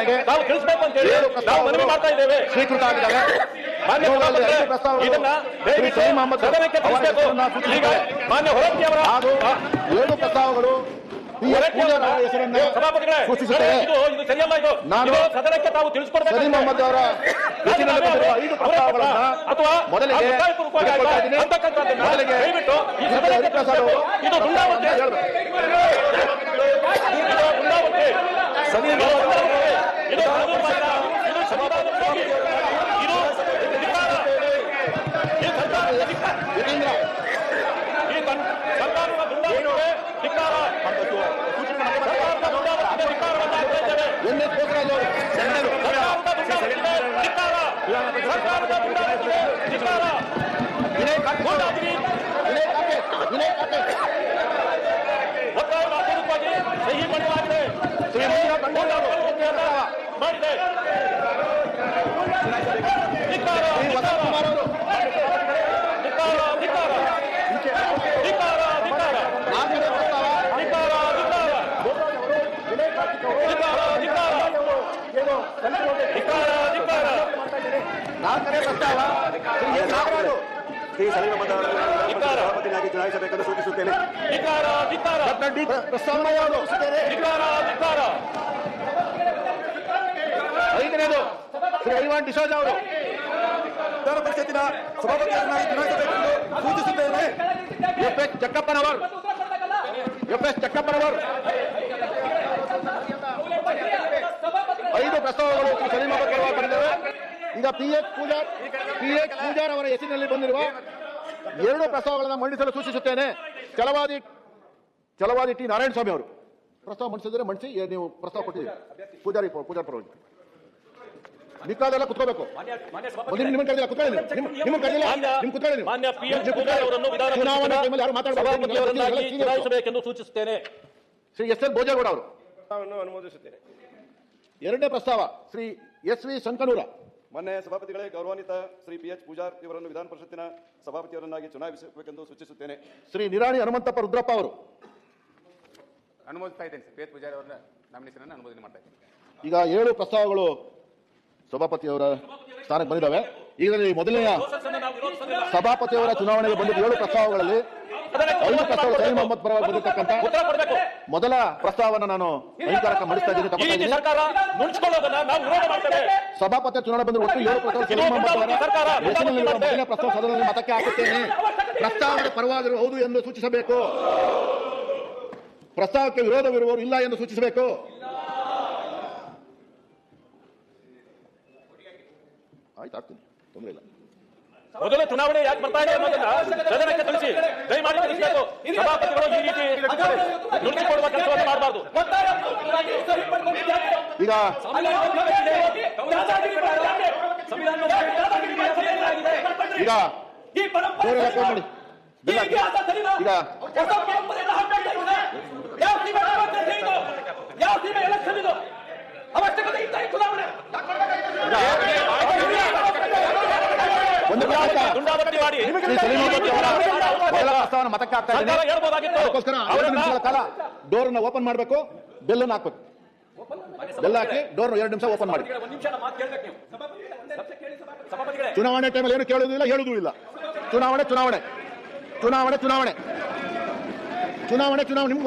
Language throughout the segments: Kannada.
ಜೊತೆಗೆ ನಾವು ತಿಳಿಸಬೇಕು ಅಂತ ಹೇಳಿ ನಾವು ಮನವಿ ಮಾಡ್ತಾ ಇದ್ದೇವೆ. ಸ್ವೀಕೃತ ಆಗಿದ್ದಾವೆ. ಇದನ್ನ ಸದನಕ್ಕೆ ತಿಳಿಸಬೇಕು. ಈಗ ಮಾನ್ಯ ಹೊರಟ್ಟಿ ಅವರ 7 ಪ್ರಸ್ತಾವಗಳು ಸಭಾಪತಿಗಳೇ ಇದು ಸರಿಯಲ್ಲ. ನಾನು ಸದನಕ್ಕೆ ತಾವು ತಿಳಿಸ್ಕೊಡ್ಬೇಕು. ಸಲೀಂ ಅಹಮದ್ ಅವರ 5 ಪ್ರಸ್ತಾವಗಳನ್ನ ಅಥವಾ ಮೊದಲಿಗೆ ದಯವಿಟ್ಟು ಈ ಸದನಕ್ಕೆ ತಿಳಿಸಬೇಕು. ಇದು ಗುಂಡಾವತಿ ಸಲೀಂ ಇದು ಸಹಿ ಮಾಡಲಾಗಿದೆ ಮಾಡಿದೆ. ನಾಲ್ಕನೇ ಪ್ರಸ್ತಾವ ಶ್ರೀ ಸಲೀಂ ಅಹಮದ್ ಅವರನ್ನು ಸಭಾಪತಿಯಾಗಿ ಚುನಾಯಿಸಬೇಕೆಂದು ಸೂಚಿಸುತ್ತೇನೆ. ಐದನೇದು ಶ್ರೀ ಐವಾನ್ ಡಿಸೋಜಾ ಅವರು ವಿಧಾನ ಪರಿಷತ್ತಿನ ಸಭಾಪತಿಯನ್ನಾಗಿ ಚುನಾಯಿಸಬೇಕೆಂದು ಸೂಚಿಸುತ್ತೇನೆ. ಎಫ್.ಎಸ್. ಜಕ್ಕಪ್ಪನವರು 5 ಪ್ರಸ್ತಾವಗಳು ಸಲೀಂ ಅಹಮದ್ ಪರವಾಗಿ ಬಂದಿವೆ. ಈಗ ಪಿ.ಎಚ್. ಪೂಜಾರ್ ಅವರ ಹೆಸರಿನಲ್ಲಿ ಬಂದಿರುವ 2 ಪ್ರಸ್ತಾವಗಳನ್ನು ಮಂಡಿಸಲು ಸೂಚಿಸುತ್ತೇನೆ. ಛಲವಾದಿ ಟಿ. ನಾರಾಯಣ ಸ್ವಾಮಿ ಅವರು ಪ್ರಸ್ತಾವ ಮಂಡಿಸಿದ್ರೆ ಮಂಡಿಸಿ. ನೀವು ಪ್ರಸ್ತಾವ ಕೊಟ್ಟಿದ್ದೀರಿ ಪೂಜಾರ್ ಪರವಾಗಿ. ಬೇಕಾದೆಲ್ಲ ಕುತ್ಕೋಬೇಕು. ಚುನಾವಣೆ ಟೈಮಲ್ಲಿ ಯಾರು ಮಾತಾಡಬೇಕೆಂದು ಸೂಚಿಸುತ್ತೇನೆ. ಶ್ರೀ ಎಸ್.ಎಲ್. ಭೋಜೇಗೌಡ ಅವರು ಅನುಮೋದಿಸುತ್ತೇನೆ. 2ನೇ ಪ್ರಸ್ತಾವ ಶ್ರೀ ಎಸ್.ವಿ. ಸಂಕನೂರ. ಮಾನ್ಯ ಸಭಾಪತಿಗಳೇ, ಗೌರವಾನ್ವಿತ ಶ್ರೀ ಪಿ.ಎಚ್. ಪೂಜಾರ್ ಇವರನ್ನು ವಿಧಾನ ಪರಿಷತ್ತಿನ ಸಭಾಪತಿಯವರನ್ನಾಗಿ ಚುನಾಯಿಸಬೇಕೆಂದು ಸೂಚಿಸುತ್ತೇನೆ. ಶ್ರೀ ನಿರಾಣಿ ಹನುಮಂತಪ್ಪ ರುದ್ರಪ್ಪ ಅವರು ಅನುಮೋದಿಸ್ತಾ ಇದ್ದೇನೆ. ಪಿ.ಎಚ್. ಪೂಜಾರಿ ಅವರ ನಾಮಿನೇಷನ್ ಅನುಮೋದನೆ ಮಾಡ್ತಾ ಇದ್ದೇನೆ. ಈಗ 7 ಪ್ರಸ್ತಾವಗಳು ಸಭಾಪತಿಯವರ ಸ್ಥಾನಕ್ಕೆ ಬಂದಿದ್ದಾವೆ. ಇದರಲ್ಲಿ ಮೊದಲನೆಯ ಸಭಾಪತಿಯವರ ಚುನಾವಣೆಗೆ ಬಂದಿದ್ದ 7 ಪ್ರಸ್ತಾವಗಳಲ್ಲಿ 5 ಪ್ರಸ್ತಾವ ಸಲೀಂ ಅಹಮದ್ ಪರವಾಗಿ ಬಂದಿರತಕ್ಕಂಥ ಮೊದಲ ಪ್ರಸ್ತಾವವನ್ನು ನಾನು ಅಧಿಕಾರಕ್ಕೆ ಮಂಡಿಸ್ತಾ ಇದ್ದೀನಿ. ಸಭಾಪತಿ ಚುನಾವಣೆ ಬಂದ ಒಟ್ಟು 7 ಪ್ರಸ್ತಾವ ಸಲೀಂ ಅಹಮದ್ ಅವರ ಹೆಸರಿನಲ್ಲಿರುವ ಮೊದಲನೇ ಪ್ರಸ್ತಾವ ಸದನದಲ್ಲಿ ಮತಕ್ಕೆ ಹಾಕುತ್ತೇನೆ. ಪ್ರಸ್ತಾವದ ಪರವಾಗಿರುವ ಹೌದು ಎಂದು ಸೂಚಿಸಬೇಕು. ಪ್ರಸ್ತಾವಕ್ಕೆ ವಿರೋಧವಿರುವವರು ಇಲ್ಲ ಎಂದು ಸೂಚಿಸಬೇಕು. ಆಯ್ತು, ಆಗ್ತೀನಿ, ತೊಂದರೆ ಇಲ್ಲ. ಮೊದಲ ಚುನಾವಣೆ ಯಾಕೆ ಬರ್ತಾ ಇದೆ ಅನ್ನೋದನ್ನ ಸದನಕ್ಕೆ ತಿಳಿಸಿ, ದಯಮಾಡಿ ತಿಳಿಸಬೇಕು. ಸಭಾಪತಿಗಳು ಈ ರೀತಿ ನುಡಿದು ಕೊಡುವ ಕೆಲಸವನ್ನು ಮಾಡಬಾರದು. ಈಗ ಮತಕ್ಕೆ ಆಗ್ತಾ ಇದೆ. ಅದಕ್ಕೋಸ್ಕರ 2 ನಿಮಿಷಗಳ ಕಾಲ ಡೋರ್ ಅನ್ನು ಓಪನ್ ಮಾಡಬೇಕು, ಬೆಲ್ ಅನ್ನು ಹಾಕ್ಬೇಕು. ಬೆಲ್ ಹಾಕಿ ಡೋರ್ 2 ನಿಮಿಷ ಓಪನ್ ಮಾಡಿ. ಚುನಾವಣೆ ಟೈಮಲ್ಲಿ ಏನು ಕೇಳುವುದಿಲ್ಲ, ಹೇಳುವುದೂ ಇಲ್ಲ. ಚುನಾವಣೆ ನಿಮ್ಗೆ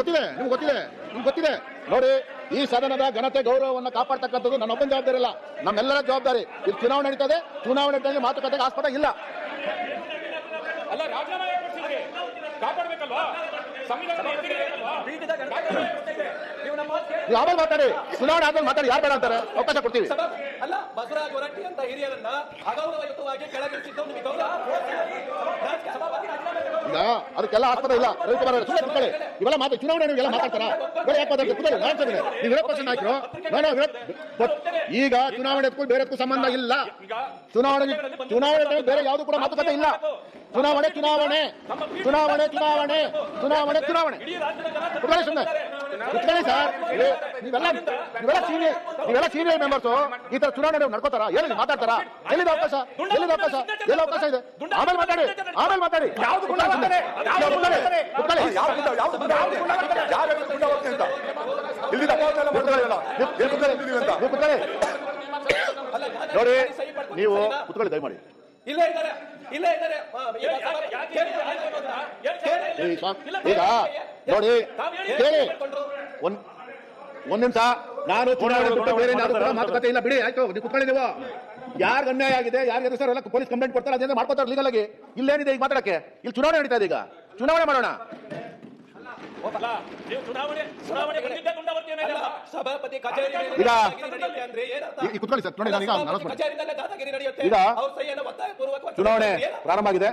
ಗೊತ್ತಿದೆ ನೋಡಿ. ಈ ಸದನದ ಘನತೆ ಗೌರವವನ್ನು ಕಾಪಾಡ್ತಕ್ಕಂಥದ್ದು ನನ್ನೊಬ್ಬನ ಜವಾಬ್ದಾರಿ ಇಲ್ಲ, ನಮ್ಮೆಲ್ಲರ ಜವಾಬ್ದಾರಿ. ಇಲ್ಲಿ ಚುನಾವಣೆ ನಡೀತದೆ. ಚುನಾವಣೆ ಟೈಮಲ್ಲಿ ಮಾತುಕತೆಗೆ ಆಸ್ಪದ ಇಲ್ಲ. ಆಮೇಲೆ ಮಾತಾಡಿ, ಚುನಾವಣೆ ಆದ್ಮೇಲೆ ಮಾತಾಡಿ. ಯಾರು ಬೇಡ ಅಂತಾರೆ, ಅವಕಾಶ ಕೊಡ್ತೀವಿ. ಅಲ್ಲ, ಬಸವರಾಜ ಹೊರಟ್ಟಿ ಅಂತ ಹಿರಿಯರನ್ನ ಅಗೌರವಯುತವಾಗಿ ಕೆಳಗಿಳಿಸಿದ್ದು ನಿಮಗೆ ಈಗ ಅದಕ್ಕೆಲ್ಲ ಆಸ್ಪದ ಇಲ್ಲ. ರವಿಕುಮಾರ್ ಸುಮ್ಮನೆ ಇವೆಲ್ಲ ಚುನಾವಣೆ ಎಲ್ಲ ಮಾತಾಡ್ತಾರ. ಯಾಕೆ ಮಾತಾಡ್ತಾರೆ? ನೀವು 20% ಹಾಕಿರೋ. ಈಗ ಚುನಾವಣೆ ಬೇರೆದಕ್ಕೂ ಸಂಬಂಧ ಇಲ್ಲ. ಚುನಾವಣೆ ಬೇರೆ ಯಾವುದು ಕೂಡ ಮಾತುಕತೆ ಇಲ್ಲ. ಚುನಾವಣೆ ಕುತ್ಕೊಳ್ಳಿ ಸರ್. ನೀವೆಲ್ಲ ಸೀನಿಯರ್ ಮೆಂಬರ್ಸು ಈ ತರ ಚುನಾವಣೆ ನಡ್ಕೋತಾರ? ಎಲ್ಲಿ ಮಾತಾಡ್ತಾರ? ಎಲ್ಲಿದೆ ಅವಕಾಶ? ಎಲ್ಲ ಅವಕಾಶ ಇದೆ? ಆಮೇಲೆ ಮಾತಾಡಿ. ನೋಡಿ, ನೀವು ಕುತ್ಕೊಳ್ಳಿ ದಯಮಾಡಿ. ಇಲ್ಲೇ ಇದ್ದಾರೆ. ಈಗ ನೋಡಿ ಕೇಳಿ, ಒಂದ್ ನಿಮಿಷ. ನಾನು ಚುನಾವಣೆ ಬಿಟ್ಟು ಬೇರೆ ಮಾತುಕತೆ ಇಲ್ಲ, ಬಿಡಿ. ಆಯ್ತು, ನೀವು ಕುತ್ಕೊಳ್ಳಿ. ನೀವು ಯಾರು ಅನ್ಯಾಯ ಆಗಿದೆ, ಯಾರು ಸರ್ ಎಲ್ಲ ಪೊಲೀಸ್ ಕಂಪ್ಲೇಂಟ್ ಕೊಡ್ತಾರೆ, ಅದೇನೇ ಮಾಡ್ಕೊತಾರೆ ಲೀಗಲ್ ಆಗಿ. ಇಲ್ಲೇನಿದೆ ಈಗ ಮಾತಾಡಕ್ಕೆ? ಇಲ್ಲಿ ಚುನಾವಣೆ ನಡೀತಾ ಇದೆ. ಈಗ ಚುನಾವಣೆ ಮಾಡೋಣ. ಸಭಾಪತಿ ಕಚೇರಿ ಈಗ ಕುತ್ಕೊಳ್ಳಿ ಸರ್. ನೋಡಿ, ನಾನೀಗ ಕಚೇರಿನಲ್ಲೇ ದಾದಾಗಿರಿ ನಡೆಯುತ್ತೆ. ಈಗ ಅವ್ರ ಸಹಿಯನ್ನು ಒತ್ತಾಯಪೂರ್ವಕವಾಗಿ ಚುನಾವಣೆ ಪ್ರಾರಂಭ ಆಗಿದೆ.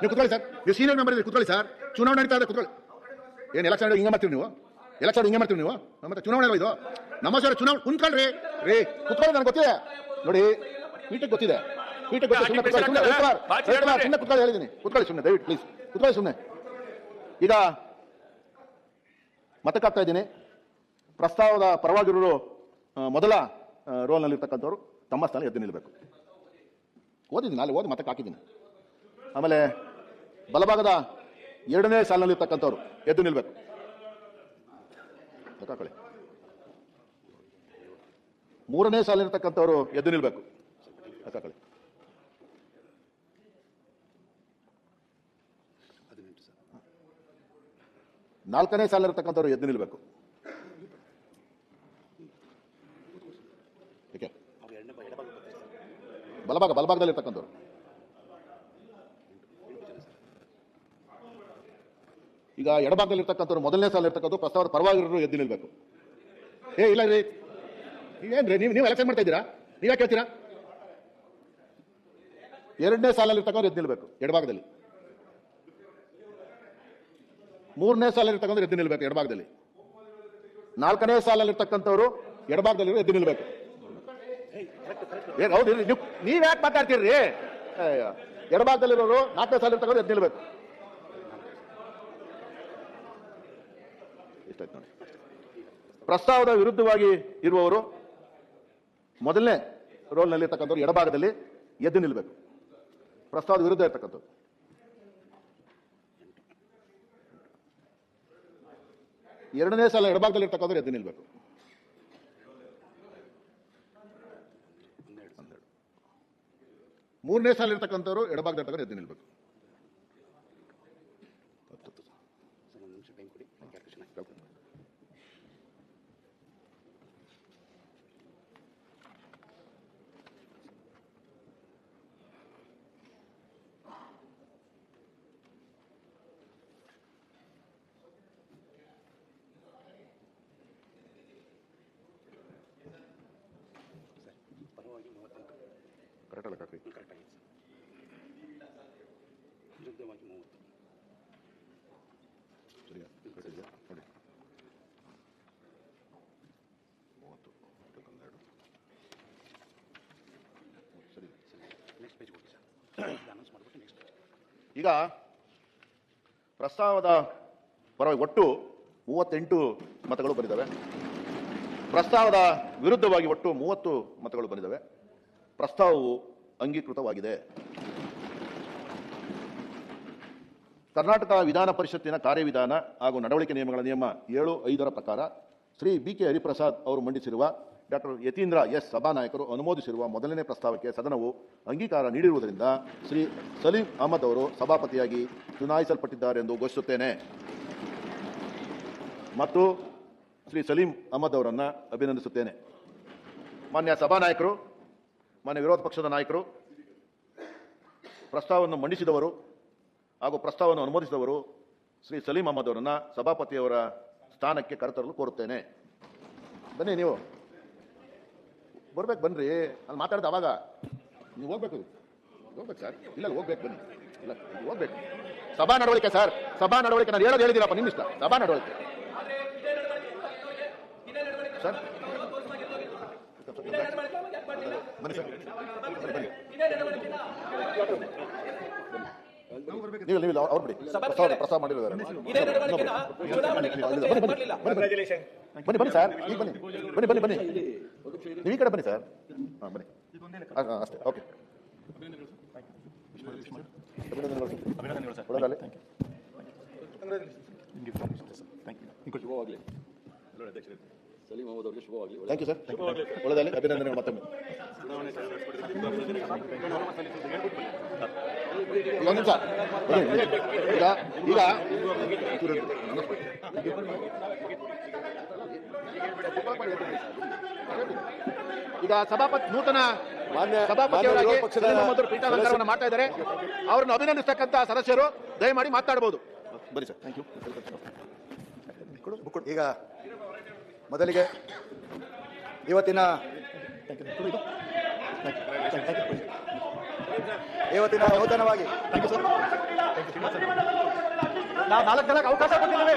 ನೀವು ಕುತ್ಕೊಳ್ಳಿ ಸರ್. ನೀವು ಸೀನಿಯರ್ ಮೆಂಬರ್ ಇದ್ದೀರಿ, ಕುತ್ಕೊಳ್ಳಿ ಸರ್. ಚುನಾವಣೆ ನಡೀತಾ ಇದೆ, ಕುತ್ಕೊಳ್ಳಿ. ಏನ್ ಎಲೆಕ್ಷನ್ ಹಿಂಗೆ ಮಾಡ್ತೀವಿ ನೀವು? ಮತ್ತೆ ಚುನಾವಣೆ ಅಲ್ವಾ ಇದು? ನಮ್ಮ ಸರ್ ಚುನಾವಣೆ ಕುಂತ್ಕೊಳ್ರಿ. ಕುತ್ಕೊಳ್ಳಿ, ನನಗೆ ಗೊತ್ತಿದೆ. ನೋಡಿ, ಪೀಠಕ್ಕೆ ಗೊತ್ತಿದೆ. ಸುಮ್ಮನೆ ಕುತ್ಕೊಳ್ಳಿ, ಹೇಳಿದ್ದೀನಿ. ಕುತ್ಕೊಳ್ಳಿ ಸುಮ್ಮನೆ, ದಯವಿಟ್ಟು ಪ್ಲೀಸ್ ಕುತ್ಕೊಳ್ಳಿ ಸುಮ್ಮನೆ. ಈಗ ಮತಕ್ಕಾಗ್ತಾ ಇದ್ದೀನಿ. ಪ್ರಸ್ತಾವದ ಪರವಾಗಿರೋರು ಮೊದಲ ರೋಲ್ನಲ್ಲಿರ್ತಕ್ಕಂಥವ್ರು ತಮ್ಮ ಸ್ಥಾನ ಎದ್ದು ನಿಲ್ಲಬೇಕು. ಓದಿದ್ದೀನಿ, ಅಲ್ಲಿ ಓದಿ ಮತಕ್ಕೆ ಹಾಕಿದ್ದೀನಿ. ಆಮೇಲೆ ಬಲಭಾಗದ ಎರಡನೇ ಸಾಲಿನಲ್ಲಿರ್ತಕ್ಕಂಥವ್ರು ಎದ್ದು ನಿಲ್ಲಬೇಕು. ಹಾಕೊಳ್ಳಿ. ಮೂರನೇ ಸಾಲಿರ್ತಕ್ಕಂಥವ್ರು ಎದ್ದು ನಿಲ್ಲಬೇಕು. ಹಾಕೊಳ್ಳಿ. ನಾಲ್ಕನೇ ಸಾಲಿರ್ತಕ್ಕಂಥವ್ರು ಎದ್ದು ನಿಲ್ಲಬೇಕು. ಬಲಭಾಗದಲ್ಲಿರ್ತಕ್ಕಂಥವ್ರು. ಈಗ ಎಡಭಾಗದಲ್ಲಿರ್ತಕ್ಕಂಥವ್ರು ಮೊದಲನೇ ಸಾಲ ಇರ್ತಕ್ಕಂಥ ಪ್ರಸ್ತಾವದ ಪರವಾಗಿರೋರು ಎದ್ದು ನಿಲ್ಬೇಕು. ಇಲ್ಲ ರೀ, ಏನ್ರಿ ನೀವು ಎಲೆಕ್ಷನ್ ಮಾಡ್ತಾ ಇದ್ದೀರಾ? ನೀವೇ ಕೇಳ್ತೀರಾ? ಎರಡನೇ ಸಾಲಲ್ಲಿರ್ತಕ್ಕಂಥವ್ರು ಎದ್ದು ನಿಲ್ಬೇಕು ಎಡಭಾಗದಲ್ಲಿ. ಮೂರನೇ ಸಾಲಲ್ಲಿರ್ತಕ್ಕಂಥವ್ರು ಎದ್ದು ನಿಲ್ಬೇಕು ಎಡಭಾಗದಲ್ಲಿ. ನಾಲ್ಕನೇ ಸಾಲಲ್ಲಿರ್ತಕ್ಕಂಥವ್ರು ಎಡಭಾಗದಲ್ಲಿ ಎದ್ದು ನಿಲ್ಬೇಕು. ಹೌದು, ನೀವ್ ಯಾಕೆ ಮಾತಾಡ್ತೀರಿ? ಎಡಭಾಗದಲ್ಲಿರೋರು ನಾಲ್ಕನೇ ಸಾಲಿರ್ತಕ್ಕಂಥವ್ರು ಎದ್ದು ನಿಲ್ಬೇಕು. ಇಷ್ಟಾಯ್ತು ನೋಡಿ. ಪ್ರಸ್ತಾವದ ವಿರುದ್ಧವಾಗಿ ಇರುವವರು ಮೊದಲನೇ ರೋಲ್ನಲ್ಲಿರ್ತಕ್ಕಂಥವ್ರು ಎಡಭಾಗದಲ್ಲಿ ಎದ್ದು ನಿಲ್ಲಬೇಕು. ಪ್ರಸ್ತಾವದ ವಿರುದ್ಧ ಇರ್ತಕ್ಕಂಥದ್ದು. ಎರಡನೇ ಸಾಲ ಎಡಭಾಗದಲ್ಲಿ ಇರ್ತಕ್ಕಂಥವ್ರು ಎದ್ದು ನಿಲ್ಲಬೇಕು. ಮೂರನೇ ಸಾಲ ಇರ್ತಕ್ಕಂಥವ್ರು ಎಡಭಾಗದಲ್ಲಿ ಎದ್ದು ನಿಲ್ಲಬೇಕು. ಈಗ ಪ್ರಸ್ತಾವದ ಪರವಾಗಿ ಒಟ್ಟು 38 ಮತಗಳು ಬಂದಿದ್ದಾವೆ. ಪ್ರಸ್ತಾವದ ವಿರುದ್ಧವಾಗಿ ಒಟ್ಟು 30 ಮತಗಳು ಬಂದಿದ್ದಾವೆ. ಪ್ರಸ್ತಾವವು ಅಂಗೀಕೃತವಾಗಿದೆ. ಕರ್ನಾಟಕ ವಿಧಾನ ಪರಿಷತ್ತಿನ ಕಾರ್ಯವಿಧಾನ ಹಾಗೂ ನಡವಳಿಕೆ ನಿಯಮಗಳ ನಿಯಮ 7(5) ಪ್ರಕಾರ ಶ್ರೀ BK ಹರಿಪ್ರಸಾದ್ ಅವರು ಮಂಡಿಸಿರುವ ಡಾಕ್ಟರ್ ಯತೀಂದ್ರ ಎಸ್ ಸಭಾನಾಯಕರು ಅನುಮೋದಿಸಿರುವ ಮೊದಲನೇ ಪ್ರಸ್ತಾವಕ್ಕೆ ಸದನವು ಅಂಗೀಕಾರ ನೀಡಿರುವುದರಿಂದ ಶ್ರೀ ಸಲೀಂ ಅಹಮದ್ ಅವರು ಸಭಾಪತಿಯಾಗಿ ಚುನಾಯಿಸಲ್ಪಟ್ಟಿದ್ದಾರೆ ಎಂದು ಘೋಷಿಸುತ್ತೇನೆ ಮತ್ತು ಶ್ರೀ ಸಲೀಂ ಅಹಮದ್ ಅವರನ್ನು ಅಭಿನಂದಿಸುತ್ತೇನೆ. ಮಾನ್ಯ ಸಭಾನಾಯಕರು, ಮಾನ್ಯ ವಿರೋಧ ಪಕ್ಷದ ನಾಯಕರು, ಪ್ರಸ್ತಾವವನ್ನು ಮಂಡಿಸಿದವರು ಹಾಗೂ ಪ್ರಸ್ತಾವವನ್ನು ಅನುಮೋದಿಸಿದವರು ಶ್ರೀ ಸಲೀಂ ಅಹಮದ್ ಅವರನ್ನು ಸಭಾಪತಿಯವರ ಸ್ಥಾನಕ್ಕೆ ಕರೆತರಲು ಕೋರುತ್ತೇನೆ. ಬನ್ನಿ, ನೀವು ಬರ್ಬೇಕು, ಬನ್ನಿರಿ. ಅಲ್ಲಿ ಮಾತಾಡಿದ ಅವಾಗ ನೀವು ಹೋಗ್ಬೇಕು ಸರ್. ಇಲ್ಲ ಹೋಗ್ಬೇಕು, ಬನ್ನಿ. ಇಲ್ಲ ಹೋಗ್ಬೇಕು. ಸಭಾ ನಡವಳಿಕೆ ಸರ್, ಸಭಾ ನಡವಳಿಕೆ. ನಾನು ಹೇಳೋದು ಹೇಳಿದ್ದೀರಪ್ಪ, ನಿಮ್ಮ ಇಷ್ಟ. ಸಭಾ ನಡವಳಿಕೆ ಸರ್. ಬನ್ನಿ ಸರ್, ಬನ್ನಿ. ನೀವು ಅವ್ರು ಬಿಡಿ ಪ್ರಸ್ತಾವ ಮಾಡಿದ್ದಾರೆ. ಇದೇ ನಡವಳಿಕೆನ ಚುನಾವಣೆಗೆ ಮಾಡಲಿಲ್ಲ. ಬನ್ನಿ ಸರ್, ಈಗ ಬನ್ನಿ ನೀವು ಈ ಕಡೆ ಬನ್ನಿ ಸರ್. ಹಾಂ ಬನ್ನಿ ಅಷ್ಟೇ. ಓಕೆ, ಒಳ್ಳೆದಾಗಲಿ. ಥ್ಯಾಂಕ್ ಯು ಸರ್, ಒಳ್ಳೆದಾಗಲಿ, ಅಭಿನಂದನೆಗಳು ಮತ್ತೊಮ್ಮೆ. ಒಂದು ನಿಮಿಷ ಈಗ ಸಭಾಪತಿ ನೂತನ ಸಭಾಪತಿಯವರಾಗಿ ಪೀಠಾಲಂಕಾರವನ್ನು ಮಾಡ್ತಾ ಇದ್ದಾರೆ. ಅವರನ್ನು ಅಭಿನಂದಿಸ್ತಕ್ಕಂಥ ಸದಸ್ಯರು ದಯಮಾಡಿ ಮಾತಾಡಬಹುದು. ಬನ್ನಿ ಸರ್. Thank you. ಈಗ ಮೊದಲಿಗೆ ಇವತ್ತಿನ ನೂತನವಾಗಿ ನಾವು 4 ಜನಕ್ಕೆ ಅವಕಾಶ ಕೊಟ್ಟಿದ್ದೇವೆ.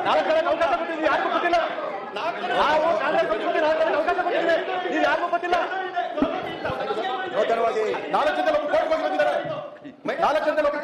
4 ಜನಕ್ಕೆ ಅವಕಾಶ ಕೊಟ್ಟಿದ್ದೀವಿ, ಯಾರಿಗೂ ಕೊಟ್ಟಿಲ್ಲ. ನಾವು ಕಾಂಗ್ರೆಸ್ ಪಕ್ಷಕ್ಕೆ 4 ಜನಕ್ಕೆ ಅವಕಾಶ ಕೊಟ್ಟಿದ್ದೇವೆ, ನೀವು ಯಾರಿಗೂ ಕೊಟ್ಟಿಲ್ಲ. ನೂತನವಾಗಿ 4 ಜನದಲ್ಲಿ ಒಬ್ಬರು ಕೋರ್ಟ್ ಬಂದಿದ್ದಾರೆ. 4 ಜನದಲ್ಲಿ ಒಬ್ಬರು